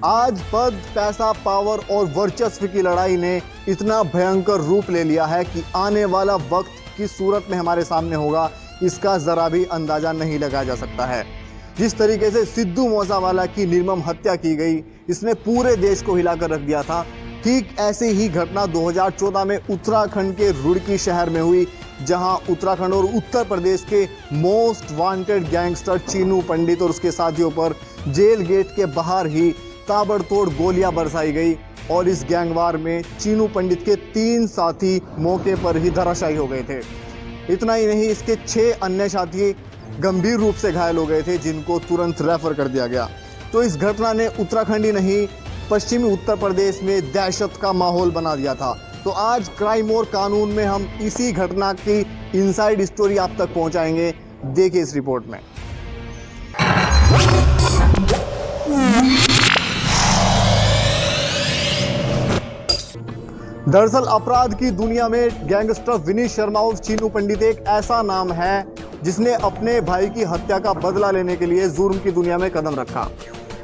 आज पद, पैसा, पावर और वर्चस्व की लड़ाई ने इतना भयंकर रूप ले लिया है कि आने वाला वक्त किस सूरत में हमारे सामने होगा, इसका जरा भी अंदाजा नहीं लगाया जा सकता है। जिस तरीके से सिद्धू मूसेवाला की निर्मम हत्या की गई, इसने पूरे देश को हिलाकर रख दिया था। ठीक ऐसी ही घटना 2014 में उत्तराखंड के रुड़की शहर में हुई, जहां उत्तराखंड और उत्तर प्रदेश के मोस्ट वांटेड गैंगस्टर चीनू पंडित और उसके साथियों पर जेल गेट के बाहर ही ताबड़तोड़ गोलियां बरसाई गई और इस गैंगवार में चीनू पंडित के 3 साथी मौके पर ही धराशायी हो गए थे। इतना ही नहीं, इसके 6 अन्य साथी गंभीर रूप से घायल हो गए थे, जिनको तुरंत रेफर कर दिया गया। तो इस घटना ने उत्तराखंड ही नहीं, पश्चिमी उत्तर प्रदेश में दहशत का माहौल बना दिया था। तो आज क्राइम और कानून में हम इसी घटना की इनसाइड स्टोरी आप तक पहुंचाएंगे। देखिए इस रिपोर्ट में। दरअसल अपराध की दुनिया में गैंगस्टर विनीत शर्मा और चीनू पंडित एक ऐसा नाम है जिसने अपने भाई की हत्या का बदला लेने के लिए जुर्म की दुनिया में कदम रखा।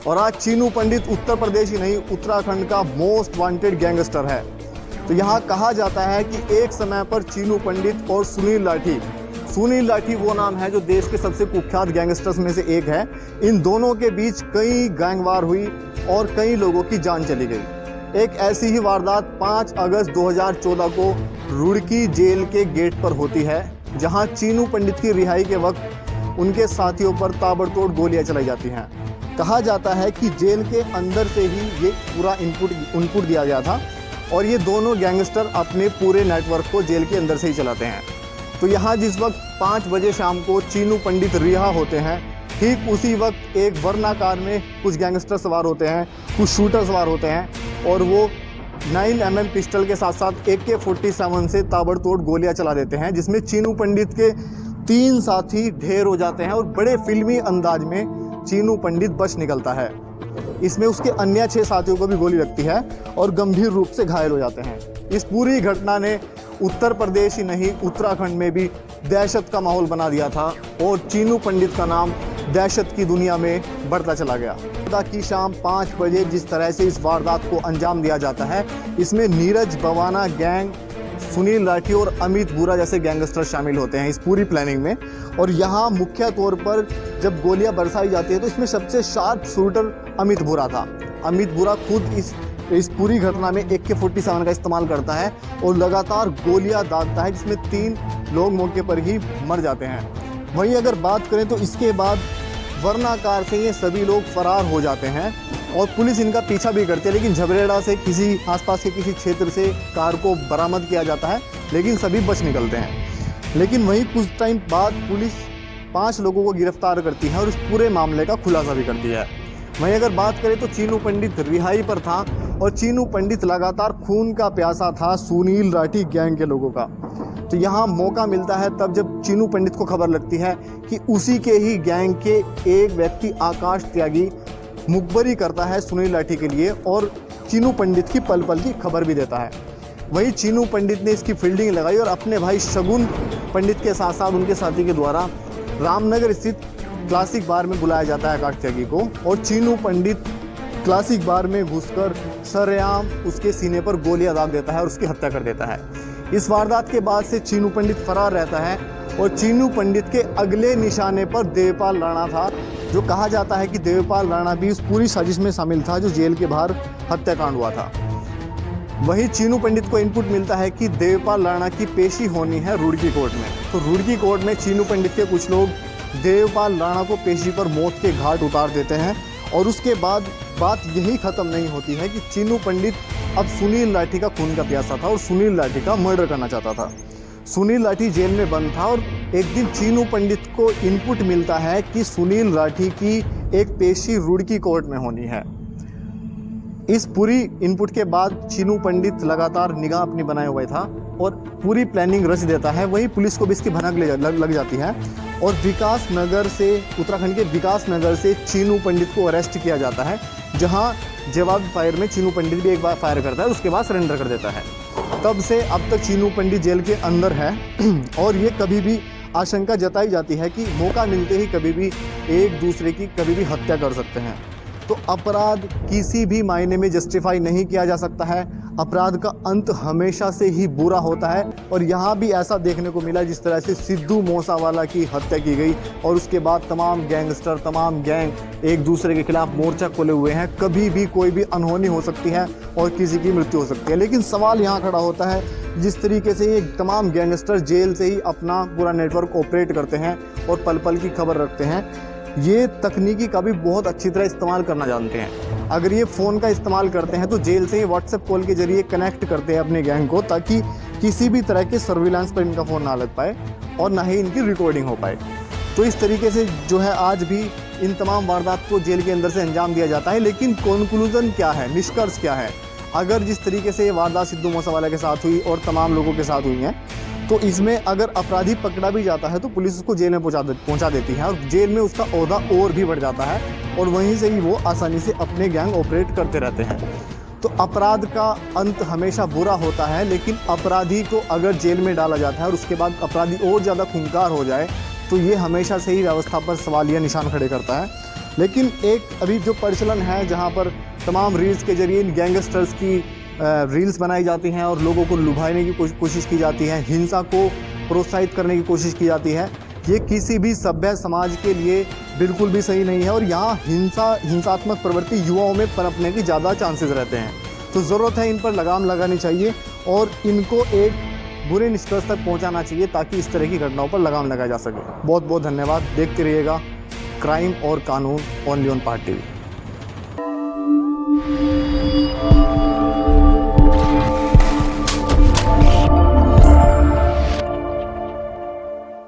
और आज चीनू पंडित उत्तर प्रदेश ही नहीं, उत्तराखंड का मोस्ट वांटेड गैंगस्टर है। तो यहाँ कहा जाता है कि एक समय पर चीनू पंडित और सुनील लाठी वो नाम है जो देश के सबसे कुख्यात गैंगस्टर्स में से एक है। इन दोनों के बीच कई गैंगवार हुई और कई लोगों की जान चली गई। एक ऐसी ही वारदात 5 अगस्त 2014 को रुड़की जेल के गेट पर होती है, जहां चीनू पंडित की रिहाई के वक्त उनके साथियों पर ताबड़तोड़ गोलियां चलाई जाती हैं। कहा जाता है कि जेल के अंदर से ही ये पूरा इनपुट दिया गया था और ये दोनों गैंगस्टर अपने पूरे नेटवर्क को जेल के अंदर से ही चलाते हैं। तो यहाँ जिस वक्त 5 बजे शाम को चीनू पंडित रिहा होते हैं, ठीक उसी वक्त एक वर्ना कार में कुछ गैंगस्टर सवार होते हैं, कुछ शूटर सवार होते हैं और वो 9mm पिस्टल के साथ साथ AK-47 से ताबड़तोड़ गोलियां चला देते हैं, जिसमें चीनू पंडित के 3 साथी ढेर हो जाते हैं और बड़े फिल्मी अंदाज में चीनू पंडित बच निकलता है। इसमें उसके अन्य 6 साथियों को भी गोली लगती है और गंभीर रूप से घायल हो जाते हैं। इस पूरी घटना ने उत्तर प्रदेश ही नहीं, उत्तराखंड में भी दहशत का माहौल बना दिया था और चीनू पंडित का नाम दहशत की दुनिया में बढ़ता चला गया। की शाम 5 बजे जिस तरह से इस वारदात को अंजाम दिया जाता है, इसमें नीरज बवाना गैंग, सुनील लाठी और अमित बुरा जैसे गैंगस्टर शामिल होते हैं इस पूरी प्लानिंग में। और यहाँ मुख्य तौर पर जब गोलियां बरसाई जाती है तो इसमें सबसे शार्प शूटर अमित बुरा था। अमित बुरा खुद इस पूरी घटना में AK-47 का इस्तेमाल करता है और लगातार गोलियां दागता है, जिसमें 3 लोग मौके पर ही मर जाते हैं। वहीं अगर बात करें तो इसके बाद वर्ना कार से ये सभी लोग फरार हो जाते हैं और पुलिस इनका पीछा भी करती है, लेकिन झबरेड़ा से किसी आसपास के किसी क्षेत्र से कार को बरामद किया जाता है, लेकिन सभी बच निकलते हैं। लेकिन वहीं कुछ टाइम बाद पुलिस 5 लोगों को गिरफ्तार करती है और इस पूरे मामले का खुलासा भी करती है। वहीं अगर बात करें तो चीनू पंडित रिहाई पर था और चीनू पंडित लगातार खून का प्यासा था सुनील लाठी गैंग के लोगों का। तो यहाँ मौका मिलता है तब जब चीनू पंडित को खबर लगती है कि उसी के ही गैंग के एक व्यक्ति आकाश त्यागी मुखबरी करता है सुनील लाठी के लिए और चीनू पंडित की पल पल की खबर भी देता है। वहीं चीनू पंडित ने इसकी फील्डिंग लगाई और अपने भाई शगुन पंडित के साथ साथ उनके साथी के द्वारा रामनगर स्थित क्लासिक बार में बुलाया जाता है आकाश त्यागी को और चीनू पंडित क्लासिक बार में घुसकर सरेआम उसके सीने पर गोलियां दाग देता है और उसकी हत्या कर देता है। इस वारदात के बाद से चीनू पंडित फरार रहता है और चीनू पंडित के अगले निशाने पर देवपाल राणा था, जो कहा जाता है कि देवपाल राणा भी इस पूरी साजिश में शामिल था जो जेल के बाहर हत्याकांड हुआ था। वहीं चीनू पंडित को इनपुट मिलता है कि देवपाल राणा की पेशी होनी है रुड़की कोर्ट में। तो रुड़की कोर्ट में चीनू पंडित के कुछ लोग देवपाल राणा को पेशी पर मौत के घाट उतार देते हैं और उसके बाद बात यही ख़त्म नहीं होती है कि चीनू पंडित अब सुनील लाठी का खून का प्यासा था और सुनील लाठी का मर्डर करना चाहता था। सुनील लाठी जेल में बंद था और एक दिन चीनू पंडित को इनपुट मिलता है कि सुनील लाठी की एक पेशी रुड़की कोर्ट में होनी है। इस पूरी इनपुट के बाद चीनू पंडित लगातार निगाह अपनी बनाए हुए था और पूरी प्लानिंग रच देता है। वहीं पुलिस को भी इसकी भनक लग जाती है और विकास नगर से, उत्तराखंड के विकास नगर से चीनू पंडित को अरेस्ट किया जाता है, जहां जवाब फायर में चीनू पंडित भी एक बार फायर करता है, उसके बाद सरेंडर कर देता है। तब से अब तक चीनू पंडित जेल के अंदर है और ये कभी भी आशंका जताई जाती है कि मौका मिलते ही कभी भी एक दूसरे की कभी भी हत्या कर सकते हैं। तो अपराध किसी भी मायने में जस्टिफाई नहीं किया जा सकता है। अपराध का अंत हमेशा से ही बुरा होता है और यहाँ भी ऐसा देखने को मिला जिस तरह से सिद्धू मूसेवाला की हत्या की गई और उसके बाद तमाम गैंगस्टर, तमाम गैंग एक दूसरे के खिलाफ मोर्चा खोले हुए हैं। कभी भी कोई भी अनहोनी हो सकती है और किसी की मृत्यु हो सकती है। लेकिन सवाल यहाँ खड़ा होता है, जिस तरीके से ये तमाम गैंगस्टर जेल से ही अपना पूरा नेटवर्क ऑपरेट करते हैं और पल पल की खबर रखते हैं, ये तकनीकी का भी बहुत अच्छी तरह इस्तेमाल करना जानते हैं। अगर ये फ़ोन का इस्तेमाल करते हैं तो जेल से ही व्हाट्सएप कॉल के जरिए कनेक्ट करते हैं अपने गैंग को, ताकि किसी भी तरह के सर्विलांस पर इनका फ़ोन ना लग पाए और ना ही इनकी रिकॉर्डिंग हो पाए। तो इस तरीके से जो है आज भी इन तमाम वारदात को जेल के अंदर से अंजाम दिया जाता है। लेकिन कंक्लूजन क्या है, निष्कर्ष क्या है? अगर जिस तरीके से ये वारदात सिद्धू मूसेवाला के साथ हुई और तमाम लोगों के साथ हुई हैं, तो इसमें अगर अपराधी पकड़ा भी जाता है तो पुलिस उसको जेल में पहुंचा देती है और जेल में उसका ओहदा और भी बढ़ जाता है और वहीं से ही वो आसानी से अपने गैंग ऑपरेट करते रहते हैं। तो अपराध का अंत हमेशा बुरा होता है, लेकिन अपराधी को अगर जेल में डाला जाता है और उसके बाद अपराधी और ज़्यादा खूंखार हो जाए तो ये हमेशा से ही व्यवस्था पर सवालिया निशान खड़े करता है। लेकिन एक अभी जो प्रचलन है जहाँ पर तमाम रील्स के जरिए इन गैंगस्टर्स की रील्स बनाई जाती हैं और लोगों को लुभाने की कोशिश की जाती है, हिंसा को प्रोत्साहित करने की कोशिश की जाती है, ये किसी भी सभ्य समाज के लिए बिल्कुल भी सही नहीं है। और यहाँ हिंसात्मक प्रवृत्ति युवाओं में पनपने की ज़्यादा चांसेस रहते हैं। तो ज़रूरत है इन पर लगाम लगानी चाहिए और इनको एक बुरे निष्कर्ष तक पहुँचाना चाहिए ताकि इस तरह की घटनाओं पर लगाम लगाया जा सके। बहुत बहुत धन्यवाद। देखते रहिएगा क्राइम और कानून ओनली ऑन पार्ट टीवी।